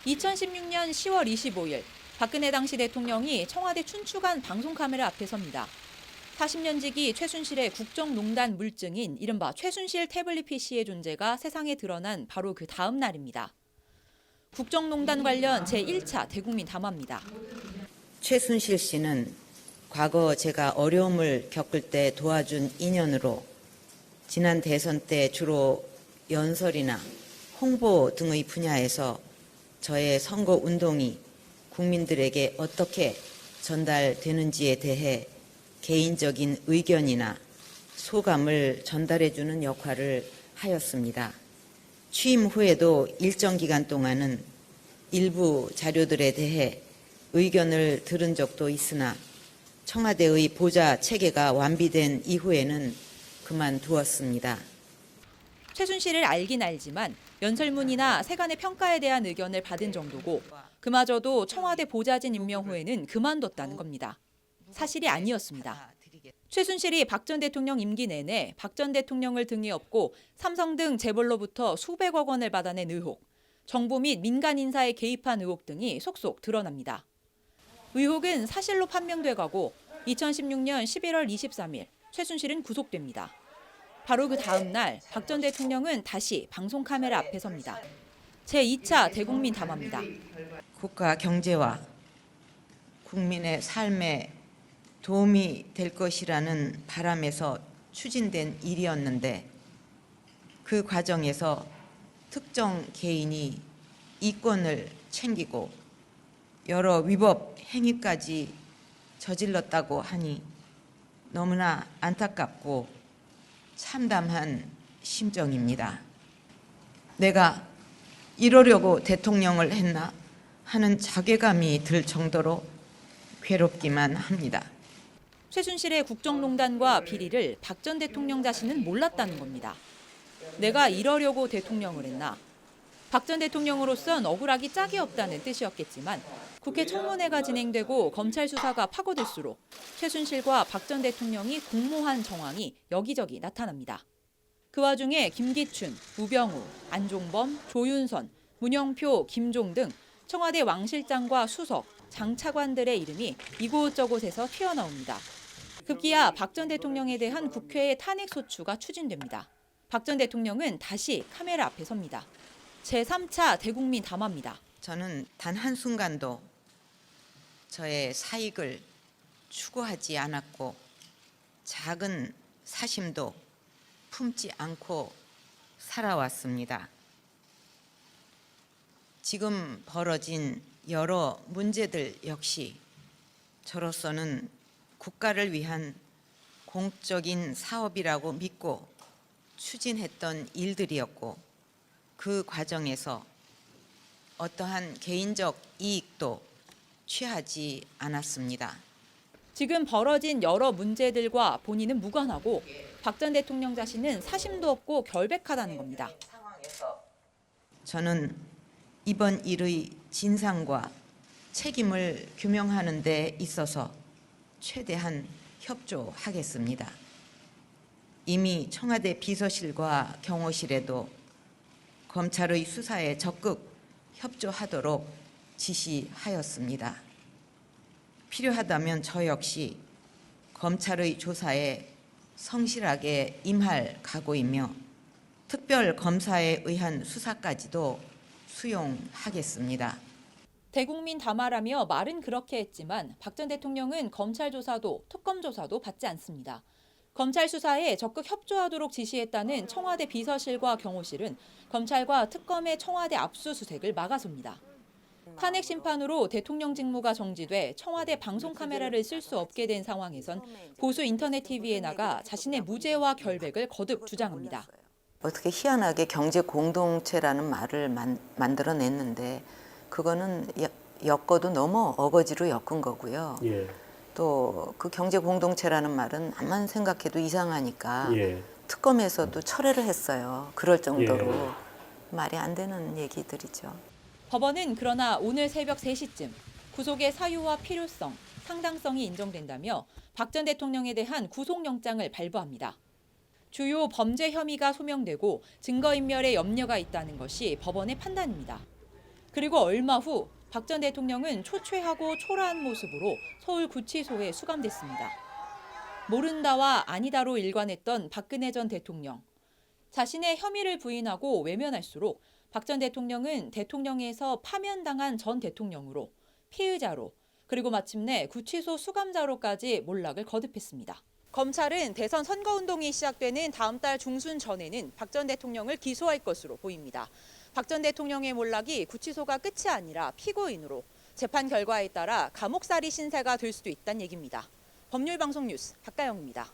2016년 10월 25일 박근혜 당시 대통령이 청와대 춘추관 방송카메라 앞에 섭니다. 40년 지기 최순실의 국정농단 물증인 이른바 최순실 태블릿 PC의 존재가 세상에 드러난 바로 그 다음 날입니다. 국정농단 관련 제1차 대국민 담화입니다. 최순실 씨는 과거 제가 어려움을 겪을 때 도와준 인연으로 지난 대선 때 주로 연설이나 홍보 등의 분야에서 저의 선거 운동이 국민들에게 어떻게 전달되는지에 대해 개인적인 의견이나 소감을 전달해주는 역할을 하였습니다. 취임 후에도 일정 기간 동안은 일부 자료들에 대해 의견을 들은 적도 있으나 청와대의 보좌 체계가 완비된 이후에는 그만두었습니다. 최순실을 알긴 알지만 연설문이나 세간의 평가에 대한 의견을 받은 정도고 그마저도 청와대 보좌진 임명 후에는 그만뒀다는 겁니다. 사실이 아니었습니다. 최순실이 박 전 대통령 임기 내내 박 전 대통령을 등에 업고 삼성 등 재벌로부터 수백억 원을 받아낸 의혹, 정부 및 민간 인사에 개입한 의혹 등이 속속 드러납니다. 의혹은 사실로 판명돼가고 2016년 11월 23일 최순실은 구속됩니다. 바로 그 다음 날 박 전 대통령은 다시 방송 카메라 앞에 섭니다. 제2차 대국민 담화입니다. 국가 경제와 국민의 삶에 도움이 될 것이라는 바람에서 추진된 일이었는데 그 과정에서 특정 개인이 이권을 챙기고 여러 위법 행위까지 저질렀다고 하니 너무나 안타깝고 참담한 심정입니다. 내가 이러려고 대통령을 했나 하는 자괴감이 들 정도로 괴롭기만 합니다. 최순실의 국정농단과 비리를 박 전 대통령 자신은 몰랐다는 겁니다. 내가 이러려고 대통령을 했나? 박 전 대통령으로선 억울하기 짝이 없다는 뜻이었겠지만 국회 청문회가 진행되고 검찰 수사가 파고들수록 최순실과 박 전 대통령이 공모한 정황이 여기저기 나타납니다. 그 와중에 김기춘, 우병우, 안종범, 조윤선, 문영표, 김종 등 청와대 왕실장과 수석, 장차관들의 이름이 이곳저곳에서 튀어나옵니다. 급기야 박 전 대통령에 대한 국회의 탄핵소추가 추진됩니다. 박 전 대통령은 다시 카메라 앞에 섭니다. 제3차 대국민 담화입니다. 저는 단 한순간도 저의 사익을 추구하지 않았고 작은 사심도 품지 않고 살아왔습니다. 지금 벌어진 여러 문제들 역시 저로서는 국가를 위한 공적인 사업이라고 믿고 추진했던 일들이었고 그 과정에서 어떠한 개인적 이익도 취하지 않았습니다. 지금 벌어진 여러 문제들과 본인은 무관하고 박 전 대통령 자신은 사심도 없고 결백하다는 겁니다. 저는 이번 일의 진상과 책임을 규명하는 데 있어서 최대한 협조하겠습니다. 이미 청와대 비서실과 경호실에도 검찰의 수사에 적극 협조하도록 지시하였습니다. 필요하다면 저 역시 검찰의 조사에 성실하게 임할 각오이며 특별검사에 의한 수사까지도 수용하겠습니다. 대국민 담화라며 말은 그렇게 했지만 박 전 대통령은 검찰 조사도 특검 조사도 받지 않습니다. 검찰 수사에 적극 협조하도록 지시했다는 청와대 비서실과 경호실은 검찰과 특검의 청와대 압수수색을 막아섭니다. 탄핵 심판으로 대통령 직무가 정지돼 청와대 방송 카메라를 쓸 수 없게 된 상황에선 보수 인터넷 TV에 나가 자신의 무죄와 결백을 거듭 주장합니다. 어떻게 희한하게 경제 공동체라는 말을 만들어냈는데 그거는 엮어도 너무 어거지로 엮은 거고요. 예. 또 그 경제 공동체라는 말은 암만 생각해도 이상하니까 예. 특검에서도 철회를 했어요. 그럴 정도로 예. 말이 안 되는 얘기들이죠. 법원은 그러나 오늘 새벽 3시쯤 구속의 사유와 필요성, 상당성이 인정된다며 박 전 대통령에 대한 구속영장을 발부합니다. 주요 범죄 혐의가 소명되고 증거인멸에 염려가 있다는 것이 법원의 판단입니다. 그리고 얼마 후 박 전 대통령은 초췌하고 초라한 모습으로 서울 구치소에 수감됐습니다. 모른다와 아니다로 일관했던 박근혜 전 대통령. 자신의 혐의를 부인하고 외면할수록 박 전 대통령은 대통령에서 파면당한 전 대통령으로, 피의자로, 그리고 마침내 구치소 수감자로까지 몰락을 거듭했습니다. 검찰은 대선 선거운동이 시작되는 다음 달 중순 전에는 박 전 대통령을 기소할 것으로 보입니다. 박 전 대통령의 몰락이 구치소가 끝이 아니라 피고인으로 재판 결과에 따라 감옥살이 신세가 될 수도 있다는 얘기입니다. 법률방송 뉴스 박가영입니다.